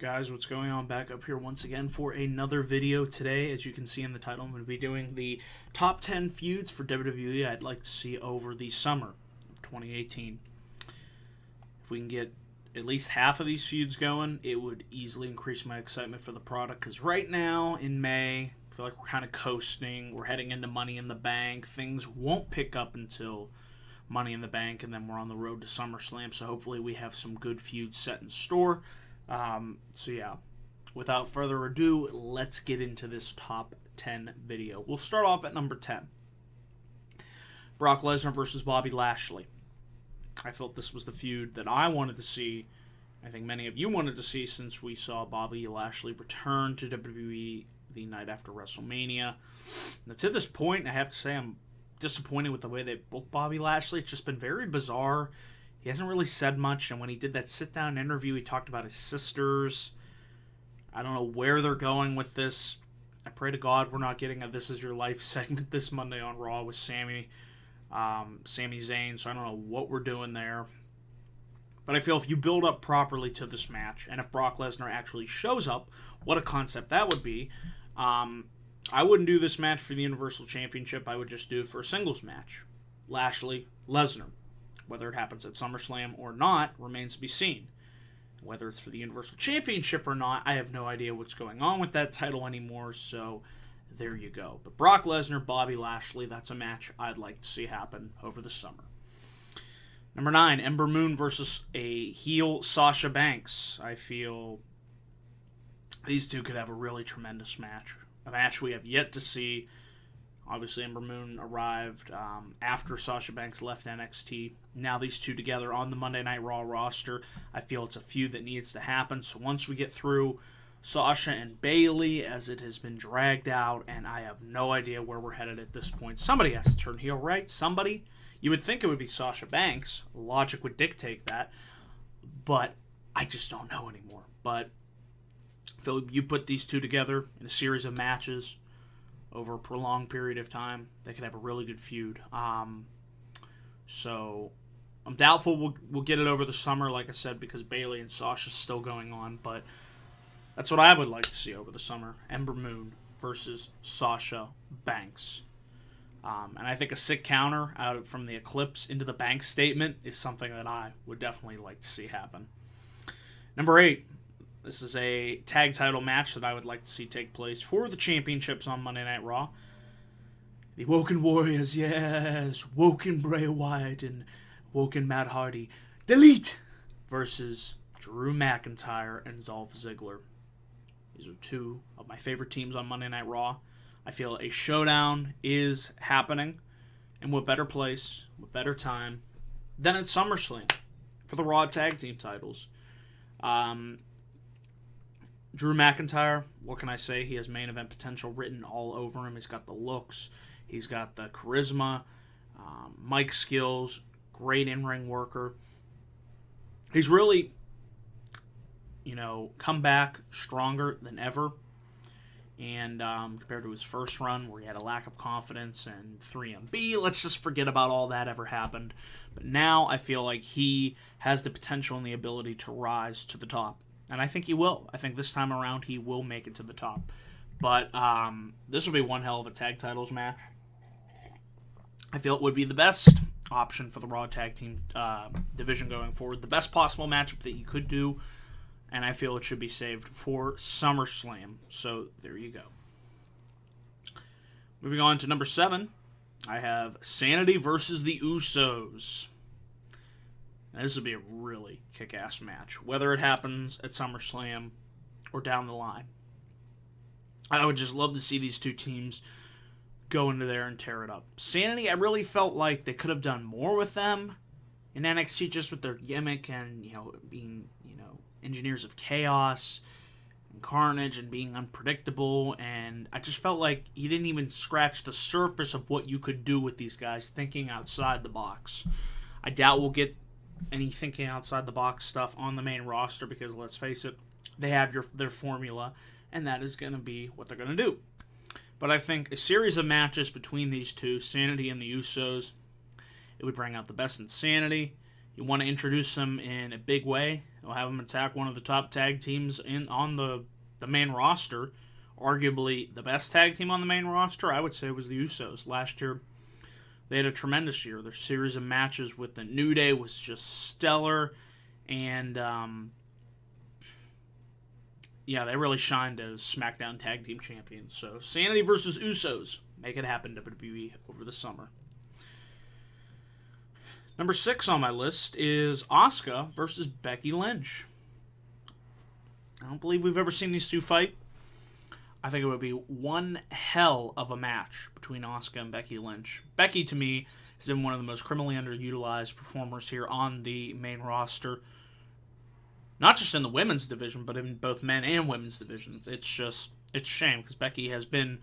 Guys, what's going on? Back up here once again for another video today. As you can see in the title, I'm going to be doing the top 10 feuds for WWE I'd like to see over the summer of 2018. If we can get at least half of these feuds going, it would easily increase my excitement for the product, because right now in May, I feel like we're kind of coasting. We're heading into Money in the Bank. Things won't pick up until Money in the Bank, and then we're on the road to SummerSlam, so hopefully we have some good feuds set in store. So yeah, without further ado, let's get into this top 10 video. We'll start off at number 10. Brock Lesnar versus Bobby Lashley. I felt this was the feud that I wanted to see. I think many of you wanted to see, since we saw Bobby Lashley return to WWE the night after WrestleMania. Now, to this point, I have to say I'm disappointed with the way they booked Bobby Lashley. It's just been very bizarre. He hasn't really said much, and when he did that sit-down interview, he talked about his sisters. I don't know where they're going with this. I pray to God we're not getting a This Is Your Life segment this Monday on Raw with Sami Zayn, so I don't know what we're doing there. But I feel if you build up properly to this match, and if Brock Lesnar actually shows up, what a concept that would be. I wouldn't do this match for the Universal Championship. I would just do it for a singles match. Lashley, Lesnar. Whether it happens at SummerSlam or not remains to be seen. Whether it's for the Universal Championship or not, I have no idea what's going on with that title anymore, so there you go. But Brock Lesnar, Bobby Lashley, that's a match I'd like to see happen over the summer. Number 9, Ember Moon versus a heel Sasha Banks. I feel these two could have a really tremendous match. A match we have yet to see. Obviously, Ember Moon arrived after Sasha Banks left NXT. Now these two together on the Monday Night Raw roster, I feel it's a feud that needs to happen. So once we get through Sasha and Bayley, as it has been dragged out, and I have no idea where we're headed at this point. Somebody has to turn heel, right? Somebody? You would think it would be Sasha Banks. Logic would dictate that. But I just don't know anymore. But Phil, you put these two together in a series of matches over a prolonged period of time, they could have a really good feud. So I'm doubtful we'll get it over the summer, like I said, because Bayley and Sasha's still going on. But that's what I would like to see over the summer. Ember Moon versus Sasha Banks. And I think a sick counter out from the Eclipse into the Banks statement is something that I would definitely like to see happen. Number 8. This is a tag title match that I would like to see take place for the championships on Monday Night Raw. The Woken Warriors, yes! Woken Bray Wyatt and Woken Matt Hardy. Delete! Versus Drew McIntyre and Dolph Ziggler. These are two of my favorite teams on Monday Night Raw. I feel a showdown is happening. And what better place, what better time than at SummerSlam for the Raw Tag Team titles. Drew McIntyre, what can I say? He has main event potential written all over him. He's got the looks. He's got the charisma, mic skills, great in-ring worker. He's really, come back stronger than ever. And compared to his first run, where he had a lack of confidence and 3MB, let's just forget about all that ever happened. But now I feel like he has the potential and the ability to rise to the top. And I think he will. I think this time around he will make it to the top. But this will be one hell of a tag titles match. I feel it would be the best option for the Raw Tag Team division going forward. The best possible matchup that you could do. And I feel it should be saved for SummerSlam. So there you go. Moving on to number 7. I have Sanity versus the Usos. Now, this would be a really kick-ass match, whether it happens at SummerSlam or down the line. I would just love to see these two teams go into there and tear it up. Sanity, I really felt like they could have done more with them in NXT, just with their gimmick and, being, engineers of chaos and carnage and being unpredictable. And I just felt like he didn't even scratch the surface of what you could do with these guys thinking outside the box. I doubt we'll get any thinking outside the box stuff on the main roster, because let's face it, they have their formula, and that is going to be what they're going to do. But I think a series of matches between these two, Sanity and the Usos, it would bring out the best in Sanity. You want to introduce them in a big way, They'll have them attack one of the top tag teams on the main roster. Arguably the best tag team on the main roster, I would say, was the Usos. Last year, they had a tremendous year. Their series of matches with the New Day was just stellar. And, yeah, they really shined as SmackDown Tag Team Champions. So, Sanity versus Usos. Make it happen, WWE, over the summer. Number 6 on my list is Asuka versus Becky Lynch. I don't believe we've ever seen these two fight. I think it would be one hell of a match between Asuka and Becky Lynch. Becky, to me, has been one of the most criminally underutilized performers here on the main roster. Not just in the women's division, but in both men and women's divisions. It's a shame, because Becky has been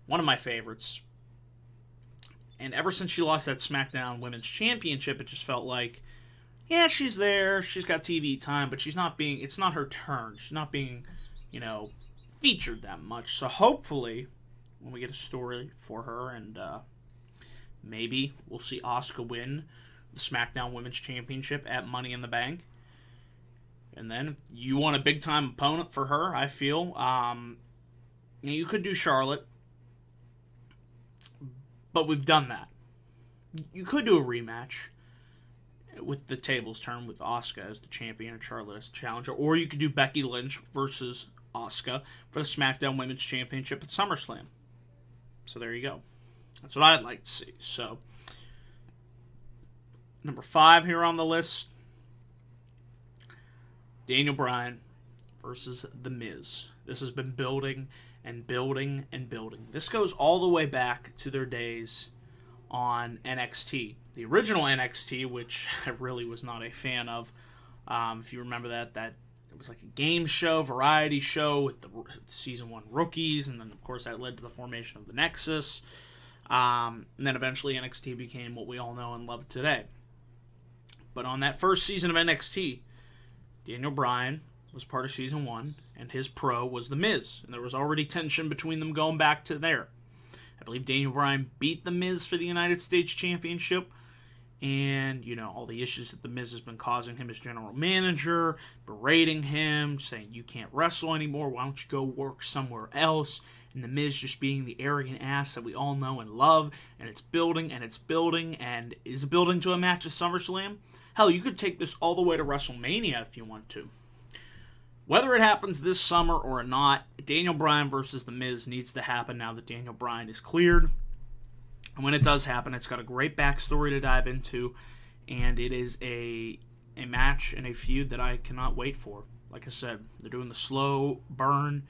one of my favorites. And ever since she lost that SmackDown Women's Championship, it just felt like, yeah, she's there, she's got TV time, but it's not her turn. She's not being, featured that much. So hopefully, when we get a story for her, and maybe we'll see Asuka win the SmackDown Women's Championship at Money in the Bank. And then you want a big-time opponent for her, I feel. You could do Charlotte, but we've done that. You could do a rematch with the tables turned with Asuka as the champion and Charlotte as the challenger. Or you could do Becky Lynch versus Asuka for the SmackDown Women's Championship at SummerSlam. So there you go. That's what I'd like to see. So, number 5 here on the list, Daniel Bryan versus The Miz. This has been building and building and building. This goes all the way back to their days on NXT. The original NXT, which I really was not a fan of. If you remember that it was like a game show, variety show with the Season 1 rookies, and then, of course, that led to the formation of the Nexus. And then eventually NXT became what we all know and love today. But on that first season of NXT, Daniel Bryan was part of Season 1, and his pro was The Miz. And there was already tension between them going back to there. I believe Daniel Bryan beat The Miz for the United States Championship. And, all the issues that The Miz has been causing him as general manager, berating him, saying, you can't wrestle anymore, why don't you go work somewhere else? And The Miz just being the arrogant ass that we all know and love. And it's building, and it's building, and is it building to a match at SummerSlam? Hell, you could take this all the way to WrestleMania if you want to. Whether it happens this summer or not, Daniel Bryan versus The Miz needs to happen now that Daniel Bryan is cleared. And when it does happen, it's got a great backstory to dive into, and it is a match and a feud that I cannot wait for. Like I said, they're doing the slow burn,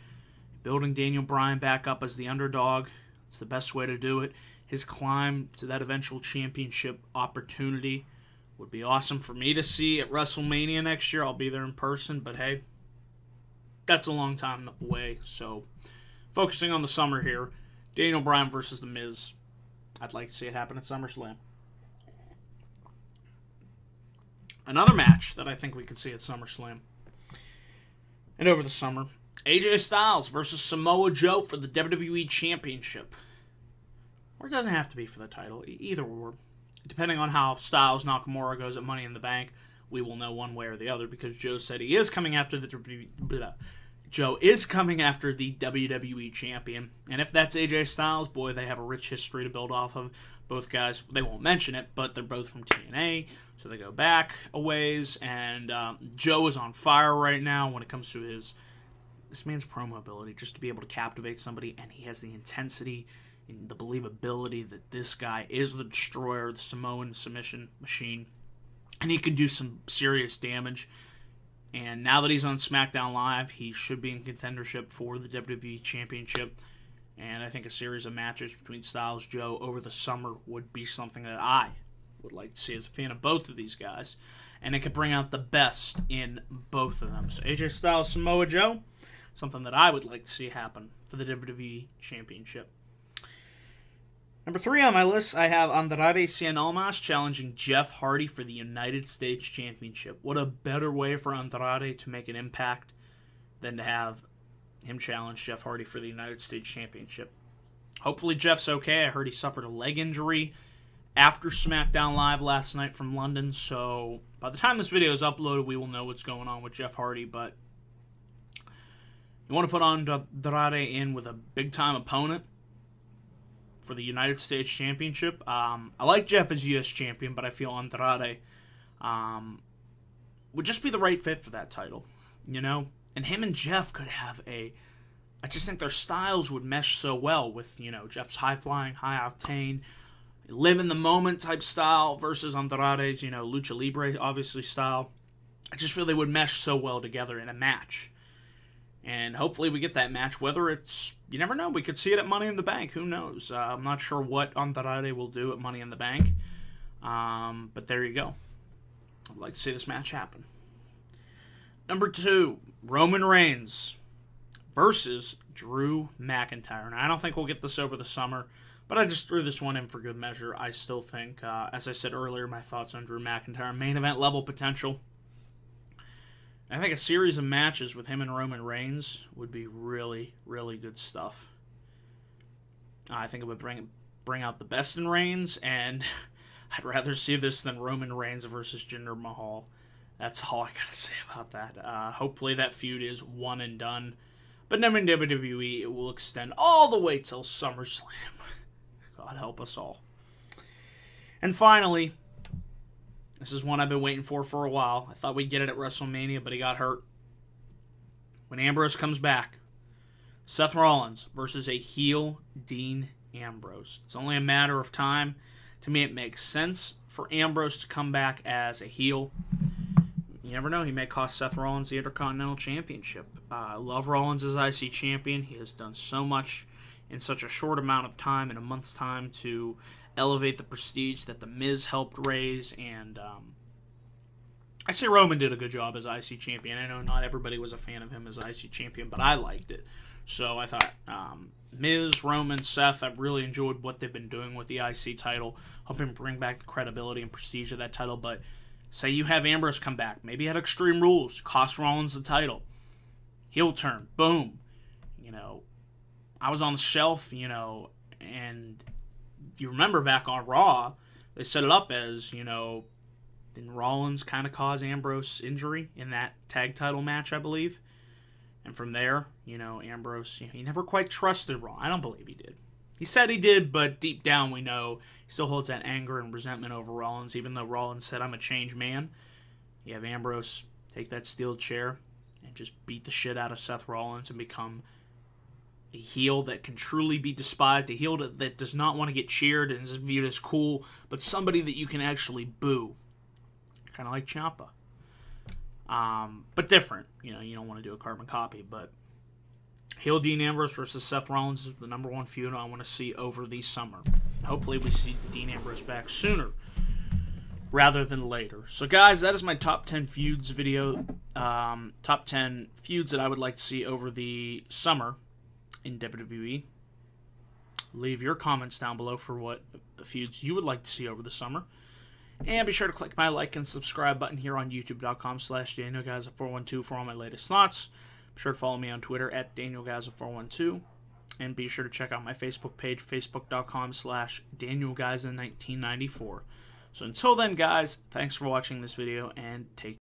building Daniel Bryan back up as the underdog. It's the best way to do it. His climb to that eventual championship opportunity would be awesome for me to see at WrestleMania next year. I'll be there in person, but hey, that's a long time away. So, focusing on the summer here, Daniel Bryan versus The Miz. I'd like to see it happen at SummerSlam. Another match that I think we could see at SummerSlam and over the summer, AJ Styles versus Samoa Joe for the WWE Championship. Or it doesn't have to be for the title, either or. Depending on how Styles Nakamura goes at Money in the Bank, we will know one way or the other, because Joe said he is coming after the WWE champion. And if that's AJ Styles, boy, they have a rich history to build off of. Both guys, they won't mention it, but they're both from TNA, so they go back a ways. And Joe is on fire right now when it comes to this man's promo ability, just to be able to captivate somebody, and he has the intensity and the believability that this guy is the destroyer, the Samoan submission machine, and he can do some serious damage. And now that he's on SmackDown Live, he should be in contendership for the WWE Championship. And I think a series of matches between Styles Joe over the summer would be something that I would like to see as a fan of both of these guys. And it could bring out the best in both of them. So AJ Styles, Samoa Joe, something that I would like to see happen for the WWE Championship. Number 3 on my list, I have Andrade Cien Almas challenging Jeff Hardy for the United States Championship. What a better way for Andrade to make an impact than to have him challenge Jeff Hardy for the United States Championship. Hopefully Jeff's okay. I heard he suffered a leg injury after SmackDown Live last night from London, so by the time this video is uploaded, we will know what's going on with Jeff Hardy, but you want to put Andrade in with a big-time opponent for the United States Championship. I like Jeff as U.S. Champion, but I feel Andrade would just be the right fit for that title, you know? And him and Jeff could have I just think their styles would mesh so well with, you know, Jeff's high-flying, high-octane, live-in-the-moment type style versus Andrade's, you know, Lucha Libre, obviously, style. I just feel they would mesh so well together in a match. And hopefully we get that match, whether it's, you never know, we could see it at Money in the Bank, who knows. I'm not sure what Andrade will do at Money in the Bank, but there you go. I'd like to see this match happen. Number 2, Roman Reigns versus Drew McIntyre. Now, I don't think we'll get this over the summer, but I just threw this one in for good measure. I still think, as I said earlier, my thoughts on Drew McIntyre, main event level potential. I think a series of matches with him and Roman Reigns would be really, really good stuff. I think it would bring out the best in Reigns, and I'd rather see this than Roman Reigns versus Jinder Mahal. That's all I gotta say about that. Hopefully that feud is one and done. But never in WWE, it will extend all the way till SummerSlam. God help us all. And finally, this is one I've been waiting for a while. I thought we'd get it at WrestleMania, but he got hurt. When Ambrose comes back, Seth Rollins versus a heel Dean Ambrose. It's only a matter of time. To me, it makes sense for Ambrose to come back as a heel. You never know. He may cost Seth Rollins the Intercontinental Championship. I love Rollins as IC champion. He has done so much in such a short amount of time, in a month's time, to elevate the prestige that The Miz helped raise. And I say Roman did a good job as IC champion. I know not everybody was a fan of him as IC champion, but I liked it. So I thought Miz, Roman, Seth, I've really enjoyed what they've been doing with the IC title. Hoping to bring back the credibility and prestige of that title. But say you have Ambrose come back, maybe at Extreme Rules, cost Rollins the title. Heel turn, boom. You know, I was on the shelf, you know, and if you remember back on Raw, they set it up as, you know, didn't Rollins kind of cause Ambrose injury in that tag title match, I believe? And from there, you know, Ambrose, he never quite trusted Raw. I don't believe he did. He said he did, but deep down we know he still holds that anger and resentment over Rollins, even though Rollins said, I'm a changed man. You have Ambrose take that steel chair and just beat the shit out of Seth Rollins and become a heel that can truly be despised, a heel that does not want to get cheered and is viewed as cool, but somebody that you can actually boo. Kind of like Ciampa. But different. You know, you don't want to do a carbon copy, but heel Dean Ambrose versus Seth Rollins is the number one feud I want to see over the summer. Hopefully we see Dean Ambrose back sooner rather than later. So guys, that is my top 10 feuds video. Top 10 feuds that I would like to see over the summer in WWE. Leave your comments down below for what feuds you would like to see over the summer. And be sure to click my like and subscribe button here on youtube.com/DanielGaza412 for all my latest thoughts. Be sure to follow me on Twitter at DanielGaza412. And be sure to check out my Facebook page, facebook.com/DanielGaza1994. So until then, guys, thanks for watching this video, and take